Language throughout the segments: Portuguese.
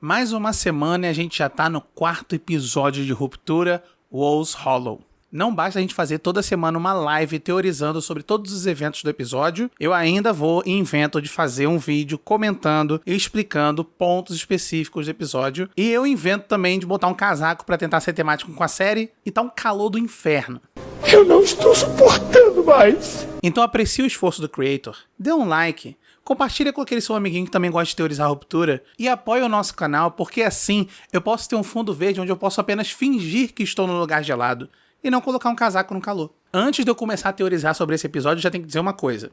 Mais uma semana e a gente já tá no 4º episódio de Ruptura, Walls Hollow. Não basta a gente fazer toda semana uma live teorizando sobre todos os eventos do episódio, eu ainda vou e invento de fazer um vídeo comentando e explicando pontos específicos do episódio. E eu invento também de botar um casaco pra tentar ser temático com a série e tá um calor do inferno. Eu não estou suportando mais. Então aprecie o esforço do creator, dê um like, compartilha com aquele seu amiguinho que também gosta de teorizar a ruptura e apoie o nosso canal, porque assim eu posso ter um fundo verde onde eu posso apenas fingir que estou no lugar gelado e não colocar um casaco no calor. Antes de eu começar a teorizar sobre esse episódio, já tenho que dizer uma coisa.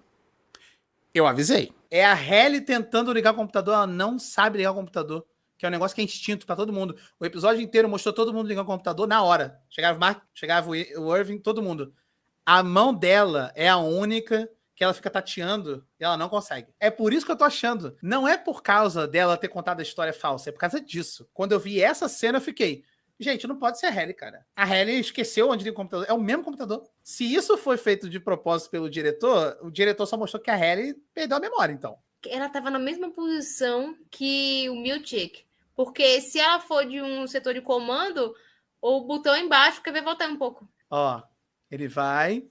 Eu avisei. É a Halle tentando ligar o computador, ela não sabe ligar o computador, que é um negócio que é instinto pra todo mundo. O episódio inteiro mostrou todo mundo ligar o computador na hora. Chegava o Mark, chegava o Irving, todo mundo. A mão dela é a única que ela fica tateando e ela não consegue. É por isso que eu tô achando. Não é por causa dela ter contado a história falsa, é por causa disso. Quando eu vi essa cena, eu fiquei... Gente, não pode ser a Halle, cara. A Halle esqueceu onde liga o computador. É o mesmo computador. Se isso foi feito de propósito pelo diretor, o diretor só mostrou que a Halle perdeu a memória, então. Ela tava na mesma posição que o Milchick. Porque se ela for de um setor de comando, o botão embaixo quer ver voltar um pouco. Ó, ele vai,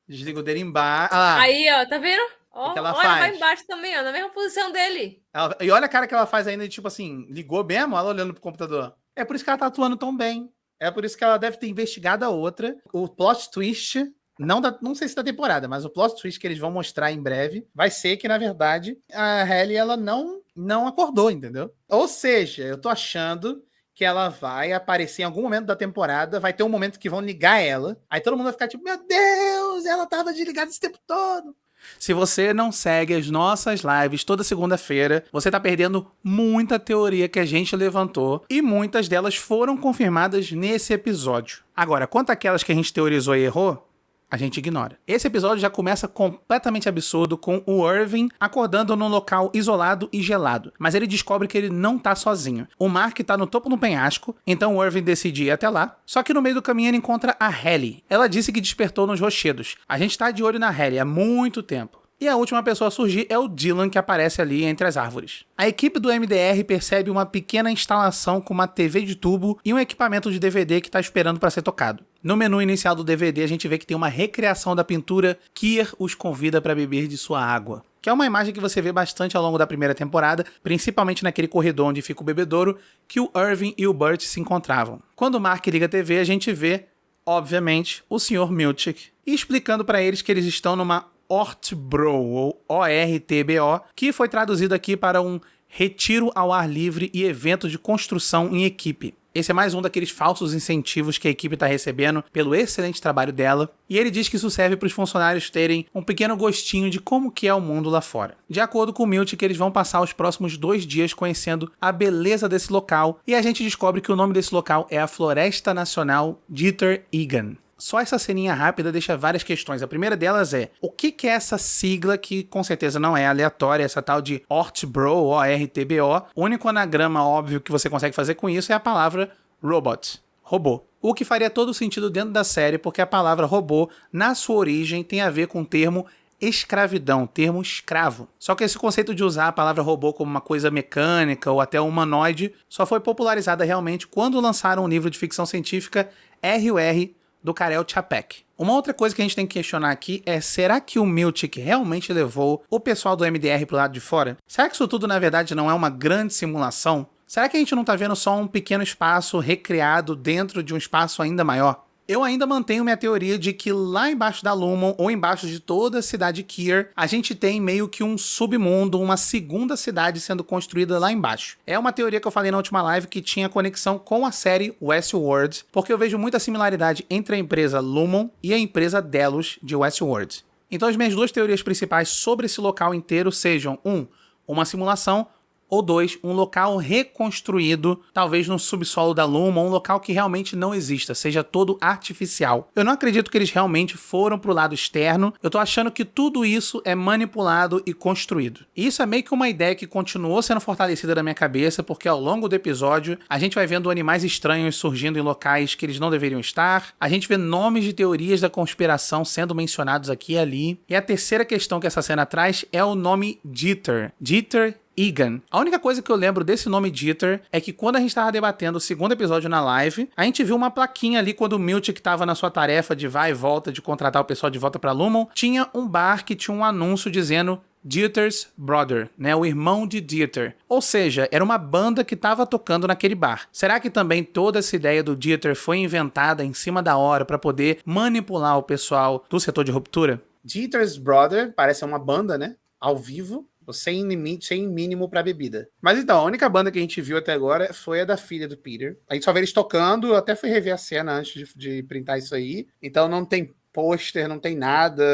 desliga o dele embaixo. Ah, aí, ó, tá vendo? Ó, que ela olha, faz? vai embaixo também, ó, na mesma posição dele. E olha a cara que ela faz ainda, tipo assim, ligou mesmo, ela olhando pro computador. É por isso que ela tá atuando tão bem. É por isso que ela deve ter investigado a outra. O plot twist, não sei se da temporada, mas o plot twist que eles vão mostrar em breve vai ser que, na verdade, a Halle, ela não acordou, entendeu? Ou seja, eu tô achando que ela vai aparecer em algum momento da temporada, vai ter um momento que vão ligar ela, aí todo mundo vai ficar tipo, meu Deus, ela tava desligada esse tempo todo. Se você não segue as nossas lives toda segunda-feira, você tá perdendo muita teoria que a gente levantou e muitas delas foram confirmadas nesse episódio. Agora, quanto àquelas que a gente teorizou e errou, a gente ignora. Esse episódio já começa completamente absurdo com o Irving acordando num local isolado e gelado, mas ele descobre que ele não tá sozinho. O Mark tá no topo do penhasco, então o Irving decide ir até lá, só que no meio do caminho ele encontra a Halle. Ela disse que despertou nos rochedos. A gente tá de olho na Halle há muito tempo. E a última pessoa a surgir é o Dylan, que aparece ali entre as árvores. A equipe do MDR percebe uma pequena instalação com uma TV de tubo e um equipamento de DVD que está esperando para ser tocado. No menu inicial do DVD, a gente vê que tem uma recriação da pintura Kier os convida para beber de sua água, que é uma imagem que você vê bastante ao longo da primeira temporada, principalmente naquele corredor onde fica o bebedouro, que o Irving e o Burt se encontravam. Quando o Mark liga a TV, a gente vê, obviamente, o Sr. Milchick, explicando para eles que eles estão numa Ortbro, ou ORTBO, que foi traduzido aqui para um retiro ao ar livre e evento de construção em equipe. Esse é mais um daqueles falsos incentivos que a equipe está recebendo pelo excelente trabalho dela, e ele diz que isso serve para os funcionários terem um pequeno gostinho de como que é o mundo lá fora. De acordo com o Milchick, eles vão passar os próximos 2 dias conhecendo a beleza desse local, e a gente descobre que o nome desse local é a Floresta Nacional Dieter Egan. Só essa ceninha rápida deixa várias questões. A primeira delas é, o que é essa sigla que com certeza não é aleatória, essa tal de Ortbro, ORTBO. O único anagrama óbvio que você consegue fazer com isso é a palavra robot, robô. O que faria todo sentido dentro da série, porque a palavra robô, na sua origem, tem a ver com o termo escravidão, termo escravo. Só que esse conceito de usar a palavra robô como uma coisa mecânica ou até humanoide só foi popularizada realmente quando lançaram o livro de ficção científica R.O.R., do Karel Čapek. Uma outra coisa que a gente tem que questionar aqui é, será que o Milchick realmente levou o pessoal do MDR pro lado de fora? Será que isso tudo, na verdade, não é uma grande simulação? Será que a gente não tá vendo só um pequeno espaço recriado dentro de um espaço ainda maior? Eu ainda mantenho minha teoria de que lá embaixo da Lumon, ou embaixo de toda a cidade Kier, a gente tem meio que um submundo, uma segunda cidade sendo construída lá embaixo. É uma teoria que eu falei na última live que tinha conexão com a série Westworld, porque eu vejo muita similaridade entre a empresa Lumon e a empresa Delos de Westworld. Então as minhas 2 teorias principais sobre esse local inteiro sejam 1. Uma simulação, ou 2, um local reconstruído, talvez no subsolo da Luma, um local que realmente não exista, seja todo artificial. Eu não acredito que eles realmente foram pro lado externo, eu tô achando que tudo isso é manipulado e construído. E isso é meio que uma ideia que continuou sendo fortalecida na minha cabeça, porque ao longo do episódio, a gente vai vendo animais estranhos surgindo em locais que eles não deveriam estar, a gente vê nomes de teorias da conspiração sendo mencionados aqui e ali, e a terceira questão que essa cena traz é o nome Dieter. Dieter Egan. A única coisa que eu lembro desse nome Dieter é que quando a gente tava debatendo o segundo episódio na live, a gente viu uma plaquinha ali quando o Miltic tava na sua tarefa de vai e volta, de contratar o pessoal de volta pra Lumon, tinha um bar que tinha um anúncio dizendo Dieter's Brother, né? O irmão de Dieter. Ou seja, era uma banda que estava tocando naquele bar. Será que também toda essa ideia do Dieter foi inventada em cima da hora para poder manipular o pessoal do setor de ruptura? Dieter's Brother parece uma banda, né? Ao vivo, sem limite, sem mínimo pra bebida. Mas então, a única banda que a gente viu até agora foi a da filha do Peter. A gente só vê eles tocando, eu até fui rever a cena antes de printar isso aí. Então não tem pôster, não tem nada,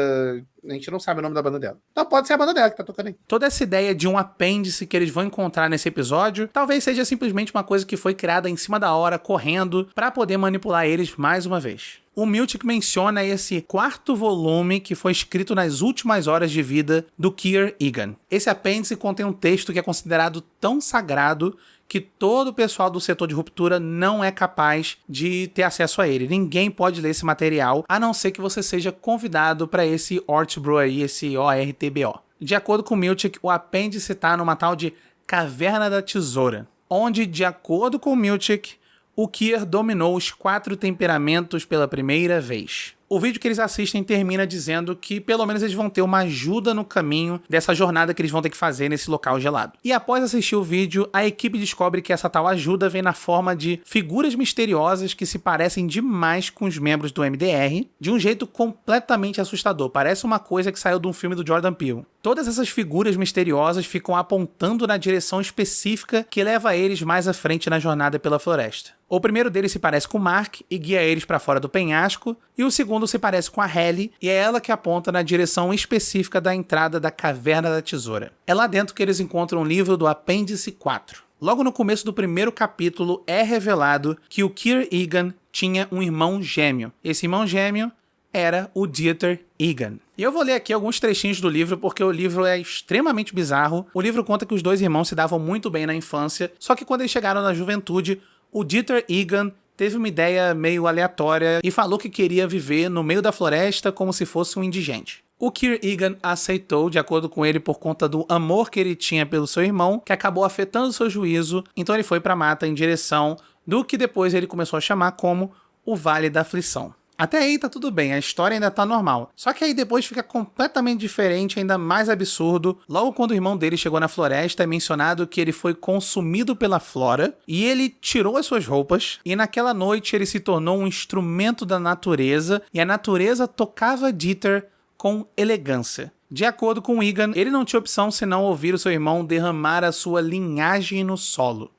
a gente não sabe o nome da banda dela. Então pode ser a banda dela que tá tocando aí. Toda essa ideia de um apêndice que eles vão encontrar nesse episódio, talvez seja simplesmente uma coisa que foi criada em cima da hora, correndo, pra poder manipular eles mais uma vez. O Miltic menciona esse 4º volume que foi escrito nas últimas horas de vida do Kier Egan. Esse apêndice contém um texto que é considerado tão sagrado que todo o pessoal do setor de ruptura não é capaz de ter acesso a ele. Ninguém pode ler esse material, a não ser que você seja convidado para esse Ortbro aí, esse ORTBO. De acordo com o Miltic, o apêndice está numa tal de Caverna da Tesoura, onde, de acordo com o Miltic, o Kier dominou os 4 temperamentos pela primeira vez. O vídeo que eles assistem termina dizendo que pelo menos eles vão ter uma ajuda no caminho dessa jornada que eles vão ter que fazer nesse local gelado. E após assistir o vídeo, a equipe descobre que essa tal ajuda vem na forma de figuras misteriosas que se parecem demais com os membros do MDR, de um jeito completamente assustador. Parece uma coisa que saiu de um filme do Jordan Peele. Todas essas figuras misteriosas ficam apontando na direção específica que leva eles mais à frente na jornada pela floresta. O primeiro deles se parece com o Mark e guia eles para fora do penhasco, e o segundo se parece com a Halle e é ela que aponta na direção específica da entrada da Caverna da Tesoura. É lá dentro que eles encontram o livro do Apêndice 4. Logo no começo do primeiro capítulo é revelado que o Kier Egan tinha um irmão gêmeo. Esse irmão gêmeo era o Dieter Egan. E eu vou ler aqui alguns trechinhos do livro porque o livro é extremamente bizarro. O livro conta que os dois irmãos se davam muito bem na infância, só que quando eles chegaram na juventude, o Dieter Egan teve uma ideia meio aleatória e falou que queria viver no meio da floresta como se fosse um indigente. O Kier Egan aceitou, de acordo com ele, por conta do amor que ele tinha pelo seu irmão, que acabou afetando seu juízo, então ele foi para a mata em direção do que depois ele começou a chamar como o Vale da Aflição. Até aí tá tudo bem, a história ainda tá normal. Só que aí depois fica completamente diferente, ainda mais absurdo. Logo quando o irmão dele chegou na floresta, é mencionado que ele foi consumido pela flora e ele tirou as suas roupas e naquela noite ele se tornou um instrumento da natureza e a natureza tocava Dieter com elegância. De acordo com Egan, ele não tinha opção senão ouvir o seu irmão derramar a sua linhagem no solo.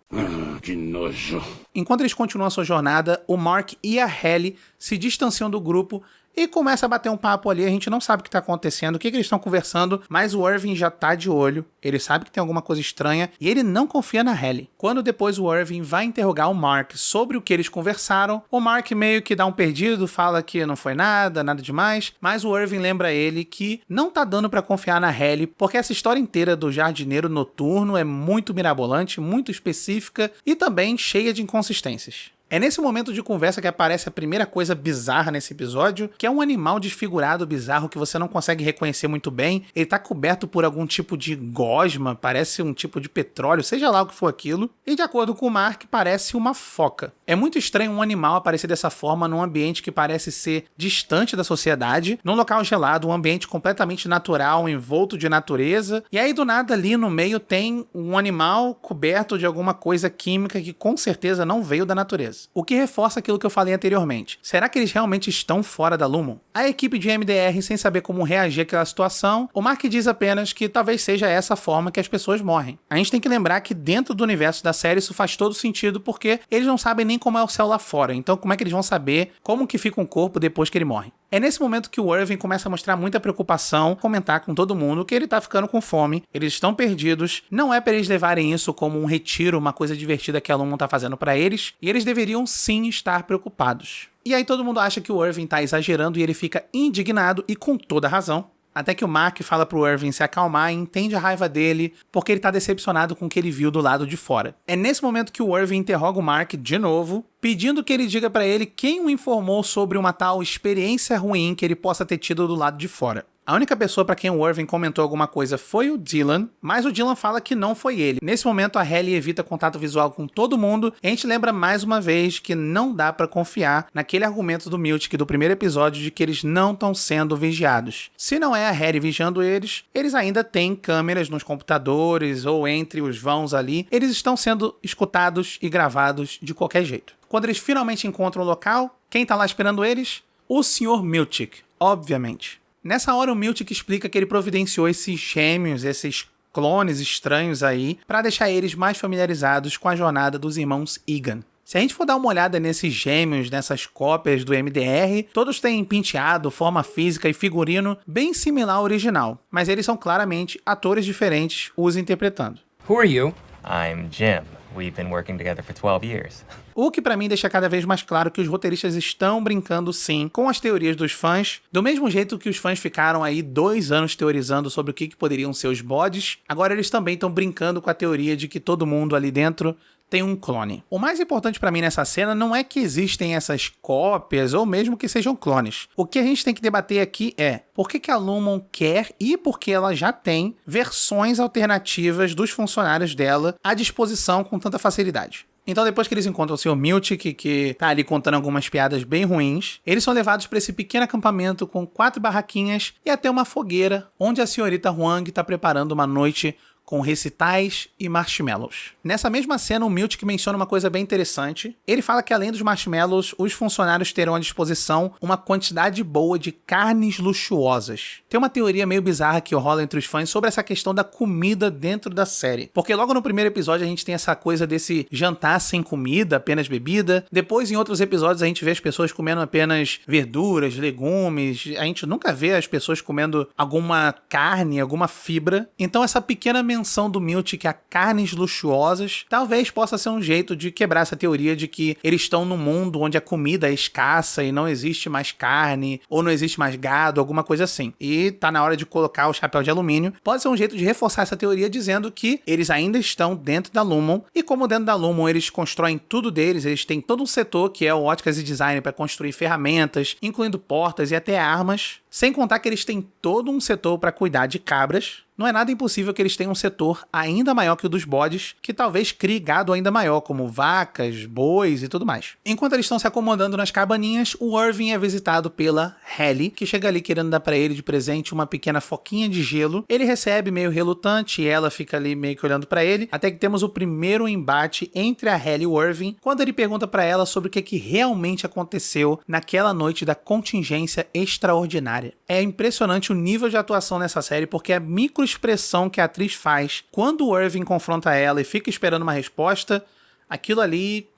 Que nojo. Enquanto eles continuam a sua jornada, o Mark e a Halle se distanciam do grupo e começa a bater um papo ali, a gente não sabe o que tá acontecendo, o que eles estão conversando, mas o Irving já tá de olho, ele sabe que tem alguma coisa estranha e ele não confia na Halle. Quando depois o Irving vai interrogar o Mark sobre o que eles conversaram, o Mark meio que dá um perdido, fala que não foi nada demais, mas o Irving lembra ele que não tá dando pra confiar na Halle, porque essa história inteira do jardineiro noturno é muito mirabolante, muito específica e também cheia de inconsistências. É nesse momento de conversa que aparece a primeira coisa bizarra nesse episódio, que é um animal desfigurado bizarro que você não consegue reconhecer muito bem. Ele tá coberto por algum tipo de gosma, parece um tipo de petróleo, seja lá o que for aquilo. E de acordo com o Mark, parece uma foca. É muito estranho um animal aparecer dessa forma num ambiente que parece ser distante da sociedade, num local gelado, um ambiente completamente natural, envolto de natureza. E aí do nada ali no meio tem um animal coberto de alguma coisa química que com certeza não veio da natureza. O que reforça aquilo que eu falei anteriormente. Será que eles realmente estão fora da Lumon? A equipe de MDR, sem saber como reagir àquela situação, o Mark diz apenas que talvez seja essa a forma que as pessoas morrem. A gente tem que lembrar que dentro do universo da série isso faz todo sentido porque eles não sabem nem como é o céu lá fora, então como é que eles vão saber como que fica um corpo depois que ele morre? É nesse momento que o Irving começa a mostrar muita preocupação, comentar com todo mundo que ele tá ficando com fome, eles estão perdidos, não é pra eles levarem isso como um retiro, uma coisa divertida que a Lumon tá fazendo pra eles, e eles deveriam sim estar preocupados. E aí todo mundo acha que o Irving tá exagerando e ele fica indignado e com toda razão. Até que o Mark fala pro Irving se acalmar e entende a raiva dele porque ele tá decepcionado com o que ele viu do lado de fora. É nesse momento que o Irving interroga o Mark de novo, pedindo que ele diga pra ele quem o informou sobre uma tal experiência ruim que ele possa ter tido do lado de fora. A única pessoa pra quem o Irving comentou alguma coisa foi o Dylan, mas o Dylan fala que não foi ele. Nesse momento, a Halle evita contato visual com todo mundo, e a gente lembra mais uma vez que não dá pra confiar naquele argumento do Miltic do primeiro episódio de que eles não estão sendo vigiados. Se não é a Halle vigiando eles, eles ainda têm câmeras nos computadores ou entre os vãos ali, eles estão sendo escutados e gravados de qualquer jeito. Quando eles finalmente encontram o local, quem tá lá esperando eles? O Sr. Miltic, obviamente. Nessa hora o Miltic explica que ele providenciou esses gêmeos, esses clones estranhos aí, para deixar eles mais familiarizados com a jornada dos irmãos Egan. Se a gente for dar uma olhada nesses gêmeos, nessas cópias do MDR, todos têm penteado, forma física e figurino bem similar ao original, mas eles são claramente atores diferentes os interpretando. Who are you? I'm Jim. We've been working together for 12 years. O que pra mim deixa cada vez mais claro que os roteiristas estão brincando sim com as teorias dos fãs, do mesmo jeito que os fãs ficaram aí 2 anos teorizando sobre o que poderiam ser os bodes, agora eles também estão brincando com a teoria de que todo mundo ali dentro tem um clone. O mais importante pra mim nessa cena não é que existem essas cópias ou mesmo que sejam clones. O que a gente tem que debater aqui é por que a Lumon quer e por que ela já tem versões alternativas dos funcionários dela à disposição com tanta facilidade. Então depois que eles encontram o Sr. Miltic, que tá ali contando algumas piadas bem ruins, eles são levados para esse pequeno acampamento com 4 barraquinhas e até uma fogueira, onde a senhorita Huang tá preparando uma noite com recitais e marshmallows. Nessa mesma cena, o Miltic menciona uma coisa bem interessante. Ele fala que além dos marshmallows, os funcionários terão à disposição uma quantidade boa de carnes luxuosas. Tem uma teoria meio bizarra que rola entre os fãs sobre essa questão da comida dentro da série. Porque logo no primeiro episódio a gente tem essa coisa desse jantar sem comida, apenas bebida. Depois, em outros episódios, a gente vê as pessoas comendo apenas verduras, legumes. A gente nunca vê as pessoas comendo alguma carne, alguma fibra. Então essa pequena menção do Miltic a carnes luxuosas talvez possa ser um jeito de quebrar essa teoria de que eles estão num mundo onde a comida é escassa e não existe mais carne ou não existe mais gado, alguma coisa assim. E tá na hora de colocar o chapéu de alumínio. Pode ser um jeito de reforçar essa teoria dizendo que eles ainda estão dentro da Lumon e como dentro da Lumon eles constroem tudo deles, eles têm todo um setor que é o óticas e design para construir ferramentas, incluindo portas e até armas, sem contar que eles têm todo um setor para cuidar de cabras. Não é nada impossível que eles tenham um setor ainda maior que o dos bodes, que talvez crie gado ainda maior, como vacas, bois e tudo mais. Enquanto eles estão se acomodando nas cabaninhas, o Irving é visitado pela Halle, que chega ali querendo dar pra ele de presente uma pequena foquinha de gelo. Ele recebe meio relutante e ela fica ali meio que olhando pra ele, até que temos o primeiro embate entre a Halle e o Irving, quando ele pergunta pra ela sobre o que realmente aconteceu naquela noite da contingência extraordinária. É impressionante o nível de atuação nessa série, porque a microexpressão que a atriz faz quando o Irving confronta ela e fica esperando uma resposta, aquilo ali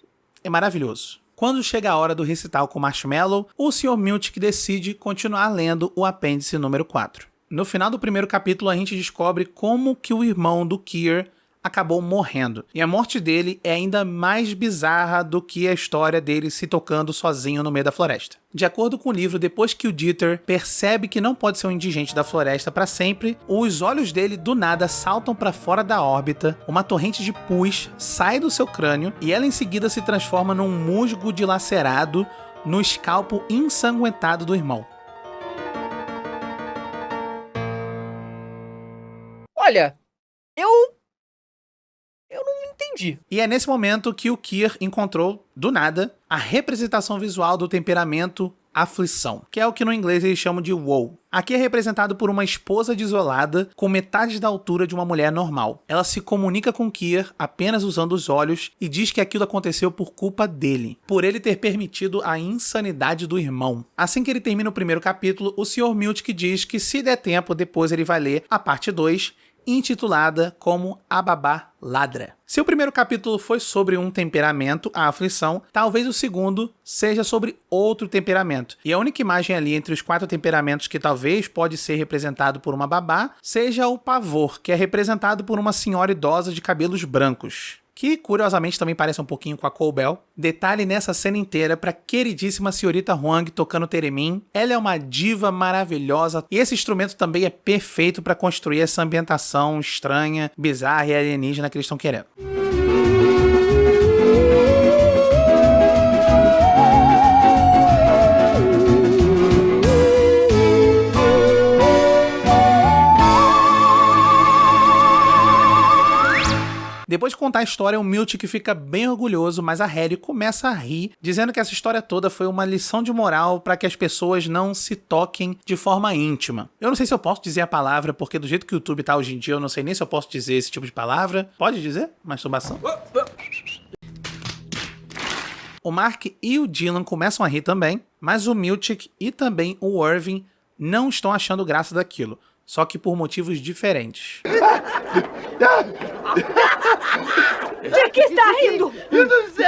é maravilhoso. Quando chega a hora do recital com Marshmallow, o Sr. Miltic decide continuar lendo o apêndice número 4. No final do primeiro capítulo, a gente descobre como que o irmão do Keir acabou morrendo. E a morte dele é ainda mais bizarra do que a história dele se tocando sozinho no meio da floresta. De acordo com o livro, depois que o Dieter percebe que não pode ser um indigente da floresta para sempre, os olhos dele do nada saltam para fora da órbita, uma torrente de pus sai do seu crânio e ela em seguida se transforma num musgo dilacerado no escalpo ensanguentado do irmão. Olha, eu não entendi. E é nesse momento que o Keir encontrou, do nada, a representação visual do temperamento aflição, que é o que no inglês eles chamam de woe. Aqui é representado por uma esposa desolada com metade da altura de uma mulher normal. Ela se comunica com Keir apenas usando os olhos e diz que aquilo aconteceu por culpa dele, por ele ter permitido a insanidade do irmão. Assim que ele termina o primeiro capítulo, o Sr. Miltic diz que se der tempo, depois ele vai ler a parte 2, intitulada como A Babá Ladra. Se o primeiro capítulo foi sobre um temperamento, a aflição, talvez o segundo seja sobre outro temperamento. E a única imagem ali entre os 4 temperamentos que talvez pode ser representado por uma babá, seja o pavor, que é representado por uma senhora idosa de cabelos brancos, que curiosamente também parece um pouquinho com a Colbel. Detalhe nessa cena inteira para queridíssima senhorita Huang tocando theremin. Ela é uma diva maravilhosa e esse instrumento também é perfeito para construir essa ambientação estranha, bizarra e alienígena que eles estão querendo. contar a história, o Miltic fica bem orgulhoso, mas a Hailey começa a rir, dizendo que essa história toda foi uma lição de moral para que as pessoas não se toquem de forma íntima. Eu não sei se eu posso dizer a palavra, porque do jeito que o YouTube tá hoje em dia, eu não sei nem se eu posso dizer esse tipo de palavra. Pode dizer? Masturbação? O Mark e o Dylan começam a rir também, mas o Miltic e também o Irving não estão achando graça daquilo, só que por motivos diferentes. De que está rindo? Eu não sei!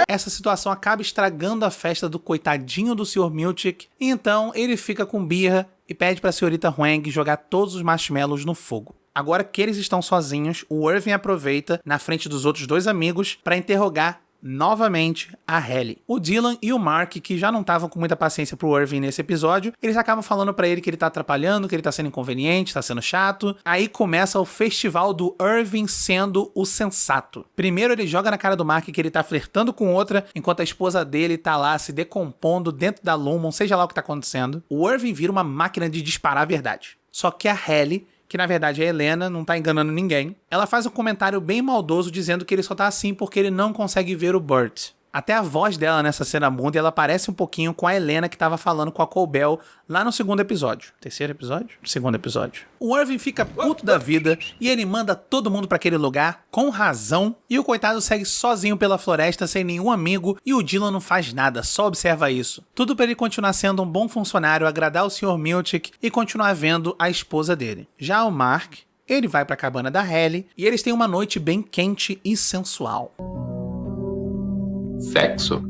Essa situação acaba estragando a festa do coitadinho do Sr. Miltic, e então ele fica com birra e pede para a senhorita Huang jogar todos os marshmallows no fogo. Agora que eles estão sozinhos, o Irving aproveita, na frente dos outros dois amigos, para interrogar novamente a Hailey. O Dylan e o Mark, que já não estavam com muita paciência pro Irving nesse episódio, eles acabam falando pra ele que ele tá atrapalhando, que ele tá sendo inconveniente, tá sendo chato. Aí começa o festival do Irving sendo o sensato. Primeiro ele joga na cara do Mark que ele tá flertando com outra, enquanto a esposa dele tá lá se decompondo dentro da Lumon, seja lá o que tá acontecendo. O Irving vira uma máquina de disparar a verdade. Só que a Hailey, que na verdade é a Helena, não tá enganando ninguém, ela faz um comentário bem maldoso dizendo que ele só tá assim porque ele não consegue ver o Burt. Até a voz dela nessa cena muda e ela parece um pouquinho com a Helena que tava falando com a Colbell lá no segundo episódio. Terceiro episódio? Segundo episódio. O Irving fica puto da vida e ele manda todo mundo pra aquele lugar, com razão, e o coitado segue sozinho pela floresta sem nenhum amigo e o Dylan não faz nada, só observa isso. Tudo pra ele continuar sendo um bom funcionário, agradar o Sr. Miltic e continuar vendo a esposa dele. Já o Mark, ele vai pra cabana da Hailey e eles têm uma noite bem quente e sensual. Sexo.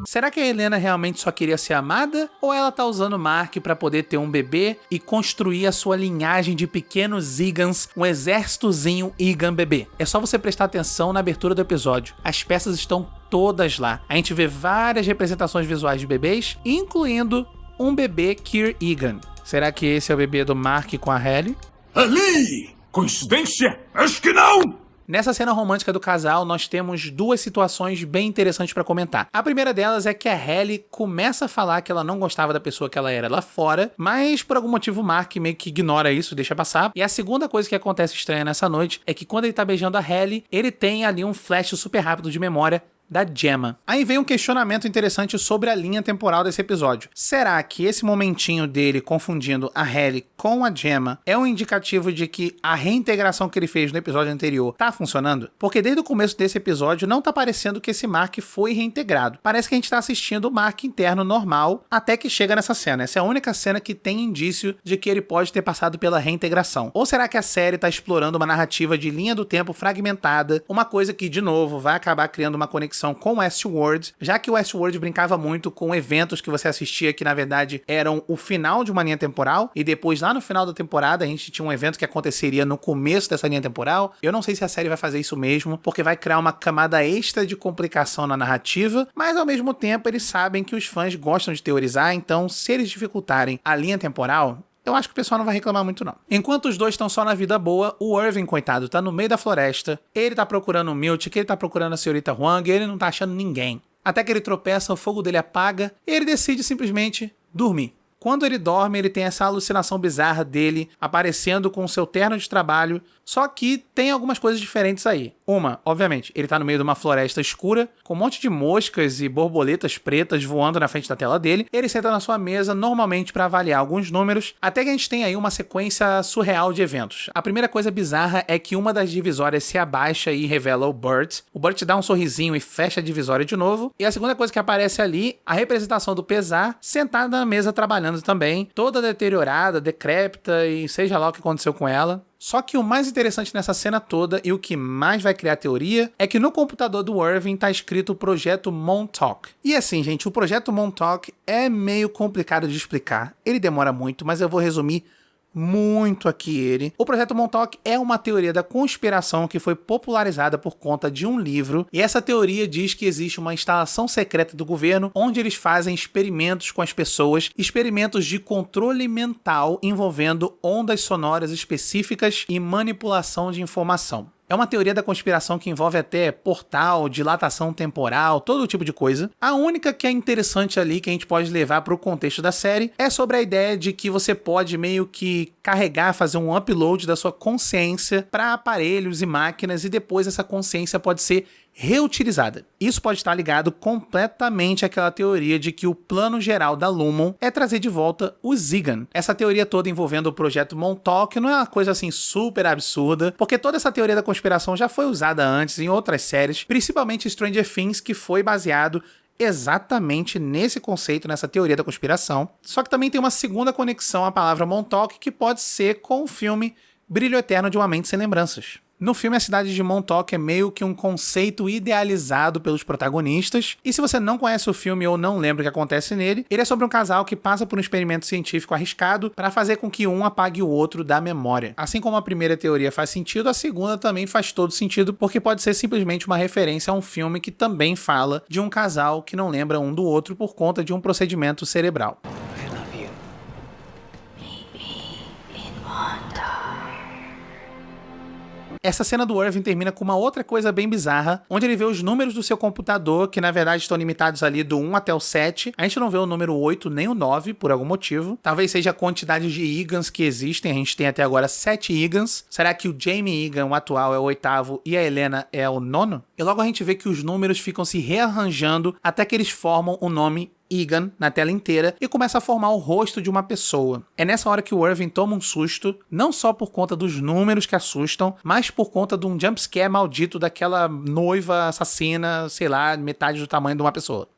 Será que a Helena realmente só queria ser amada? Ou ela tá usando o Mark pra poder ter um bebê e construir a sua linhagem de pequenos Egans, um exércitozinho Egan bebê? É só você prestar atenção na abertura do episódio. As peças estão todas lá. A gente vê várias representações visuais de bebês, incluindo um bebê Kier Egan. Será que esse é o bebê do Mark com a Hailey? Ali! Coincidência? Acho que não! Nessa cena romântica do casal, nós temos duas situações bem interessantes pra comentar. A primeira delas é que a Hailey começa a falar que ela não gostava da pessoa que ela era lá fora, mas por algum motivo o Mark meio que ignora isso, deixa passar. E a segunda coisa que acontece estranha nessa noite é que quando ele tá beijando a Hailey, ele tem ali um flash super rápido de memória da Gemma. Aí vem um questionamento interessante sobre a linha temporal desse episódio. Será que esse momentinho dele confundindo a Hailey com a Gemma é um indicativo de que a reintegração que ele fez no episódio anterior tá funcionando? Porque desde o começo desse episódio não tá parecendo que esse Mark foi reintegrado. Parece que a gente tá assistindo o Mark interno normal até que chega nessa cena. Essa é a única cena que tem indício de que ele pode ter passado pela reintegração. Ou será que a série tá explorando uma narrativa de linha do tempo fragmentada, uma coisa que, de novo, vai acabar criando uma conexão com Westworld, já que o Westworld brincava muito com eventos que você assistia que na verdade eram o final de uma linha temporal e depois lá no final da temporada a gente tinha um evento que aconteceria no começo dessa linha temporal. Eu não sei se a série vai fazer isso mesmo, porque vai criar uma camada extra de complicação na narrativa, mas ao mesmo tempo eles sabem que os fãs gostam de teorizar, então se eles dificultarem a linha temporal, eu acho que o pessoal não vai reclamar muito, não. Enquanto os dois estão só na vida boa, o Irving, coitado, tá no meio da floresta, ele tá procurando o Miltic, ele tá procurando a senhorita Huang, ele não tá achando ninguém. Até que ele tropeça, o fogo dele apaga, e ele decide simplesmente dormir. Quando ele dorme, ele tem essa alucinação bizarra dele aparecendo com o seu terno de trabalho, só que tem algumas coisas diferentes aí. Uma, obviamente, ele tá no meio de uma floresta escura, com um monte de moscas e borboletas pretas voando na frente da tela dele. Ele senta na sua mesa, normalmente para avaliar alguns números, até que a gente tem aí uma sequência surreal de eventos. A primeira coisa bizarra é que uma das divisórias se abaixa e revela o Burt. O Burt dá um sorrisinho e fecha a divisória de novo. E a segunda coisa que aparece ali, a representação do Pesar, sentada na mesa trabalhando também, toda deteriorada, decrépita e seja lá o que aconteceu com ela. Só que o mais interessante nessa cena toda e o que mais vai criar teoria é que no computador do Irving tá escrito Projeto Montauk. E assim, gente, o Projeto Montauk é meio complicado de explicar. Ele demora muito, mas eu vou resumir muito aqui ele. O Projeto Montauk é uma teoria da conspiração que foi popularizada por conta de um livro, e essa teoria diz que existe uma instalação secreta do governo onde eles fazem experimentos com as pessoas, experimentos de controle mental envolvendo ondas sonoras específicas e manipulação de informação. É uma teoria da conspiração que envolve até portal, dilatação temporal, todo tipo de coisa. A única que é interessante ali, que a gente pode levar para o contexto da série, é sobre a ideia de que você pode meio que carregar, fazer um upload da sua consciência para aparelhos e máquinas, e depois essa consciência pode ser reutilizada. Isso pode estar ligado completamente àquela teoria de que o plano geral da Lumon é trazer de volta o Zigan. Essa teoria toda envolvendo o projeto Montauk não é uma coisa assim super absurda, porque toda essa teoria da conspiração já foi usada antes em outras séries, principalmente Stranger Things, que foi baseado exatamente nesse conceito, nessa teoria da conspiração. Só que também tem uma segunda conexão à palavra Montauk, que pode ser com o filme Brilho Eterno de uma Mente Sem Lembranças. No filme, a cidade de Montauk é meio que um conceito idealizado pelos protagonistas, e se você não conhece o filme ou não lembra o que acontece nele, ele é sobre um casal que passa por um experimento científico arriscado para fazer com que um apague o outro da memória. Assim como a primeira teoria faz sentido, a segunda também faz todo sentido, porque pode ser simplesmente uma referência a um filme que também fala de um casal que não lembra um do outro por conta de um procedimento cerebral. Essa cena do Irving termina com uma outra coisa bem bizarra, onde ele vê os números do seu computador, que na verdade estão limitados ali do 1 até o 7. A gente não vê o número 8 nem o 9, por algum motivo. Talvez seja a quantidade de Egans que existem, a gente tem até agora 7 Egans. Será que o Jamie Egan, o atual, é o 8º e a Helena é o 9º? E logo a gente vê que os números ficam se rearranjando até que eles formam o nome Egan na tela inteira e começa a formar o rosto de uma pessoa. É nessa hora que o Irving toma um susto, não só por conta dos números que assustam, mas por conta de um jumpscare maldito daquela noiva assassina, sei lá, metade do tamanho de uma pessoa.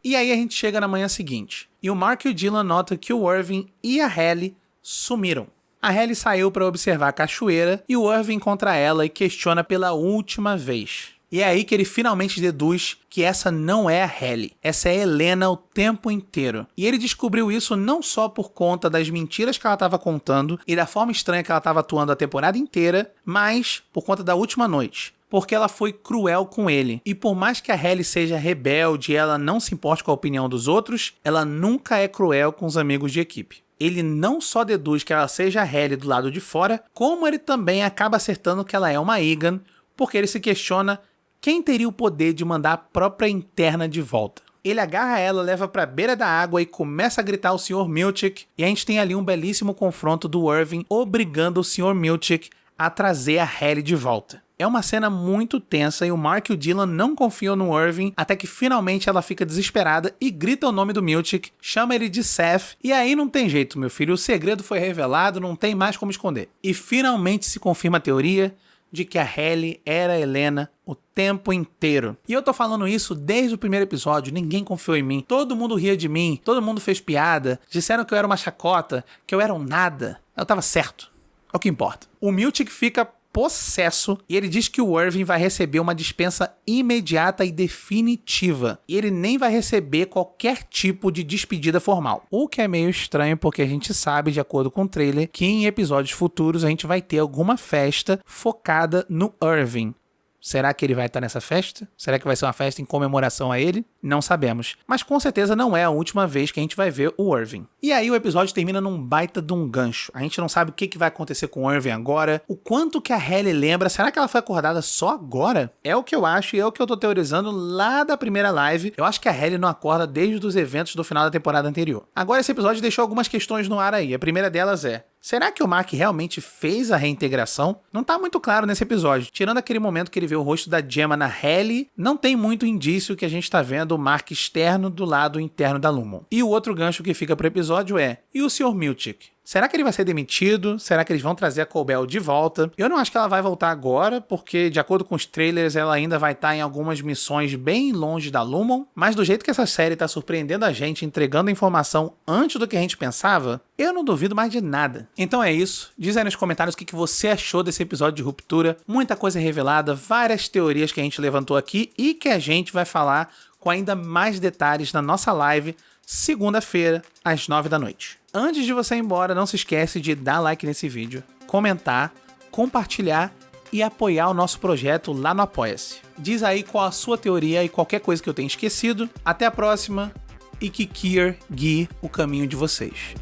E aí a gente chega na manhã seguinte, e o Mark e o Dylan notam que o Irving e a Halle sumiram. A Halle saiu para observar a cachoeira e o Irving encontra ela e questiona pela última vez. E é aí que ele finalmente deduz que essa não é a Halle, essa é a Helena o tempo inteiro. E ele descobriu isso não só por conta das mentiras que ela estava contando e da forma estranha que ela estava atuando a temporada inteira, mas por conta da última noite. Porque ela foi cruel com ele. E por mais que a Halle seja rebelde e ela não se importe com a opinião dos outros, ela nunca é cruel com os amigos de equipe. Ele não só deduz que ela seja a Halle do lado de fora, como ele também acaba acertando que ela é uma Egan, porque ele se questiona quem teria o poder de mandar a própria interna de volta. Ele agarra ela, leva pra beira da água e começa a gritar o Sr. Milchick, e a gente tem ali um belíssimo confronto do Irving obrigando o Sr. Milchick a trazer a Halle de volta. É uma cena muito tensa e o Mark e o Dylan não confiam no Irving até que finalmente ela fica desesperada e grita o nome do Milchick, chama ele de Seth, e aí não tem jeito, meu filho, o segredo foi revelado, não tem mais como esconder. E finalmente se confirma a teoria de que a Halle era a Helena o tempo inteiro. E eu tô falando isso desde o primeiro episódio, ninguém confiou em mim, todo mundo ria de mim, todo mundo fez piada, disseram que eu era uma chacota, que eu era um nada. Eu tava certo, é o que importa. O Milchick fica possesso e ele diz que o Irving vai receber uma dispensa imediata e definitiva. E ele nem vai receber qualquer tipo de despedida formal. O que é meio estranho porque a gente sabe, de acordo com o trailer, que em episódios futuros a gente vai ter alguma festa focada no Irving. Será que ele vai estar nessa festa? Será que vai ser uma festa em comemoração a ele? Não sabemos. Mas com certeza não é a última vez que a gente vai ver o Irving. E aí o episódio termina num baita de um gancho. A gente não sabe o que vai acontecer com o Irving agora. O quanto que a Halle lembra. Será que ela foi acordada só agora? É o que eu acho e é o que eu tô teorizando lá da primeira live. Eu acho que a Halle não acorda desde os eventos do final da temporada anterior. Agora esse episódio deixou algumas questões no ar aí. A primeira delas é: será que o Mark realmente fez a reintegração? Não tá muito claro nesse episódio. Tirando aquele momento que ele vê o rosto da Gemma na Halle, não tem muito indício que a gente tá vendo o Mark externo do lado interno da Lumon. E o outro gancho que fica pro episódio é: e o Sr. Milchick? Será que ele vai ser demitido? Será que eles vão trazer a Cobell de volta? Eu não acho que ela vai voltar agora, porque de acordo com os trailers ela ainda vai estar em algumas missões bem longe da Lumon, mas do jeito que essa série tá surpreendendo a gente, entregando informação antes do que a gente pensava, eu não duvido mais de nada. Então é isso, diz aí nos comentários o que você achou desse episódio de Ruptura, muita coisa revelada, várias teorias que a gente levantou aqui e que a gente vai falar com ainda mais detalhes na nossa live segunda-feira, às 9 da noite. Antes de você ir embora, não se esquece de dar like nesse vídeo, comentar, compartilhar e apoiar o nosso projeto lá no Apoia-se. Diz aí qual a sua teoria e qualquer coisa que eu tenha esquecido. Até a próxima e que Kier guie o caminho de vocês.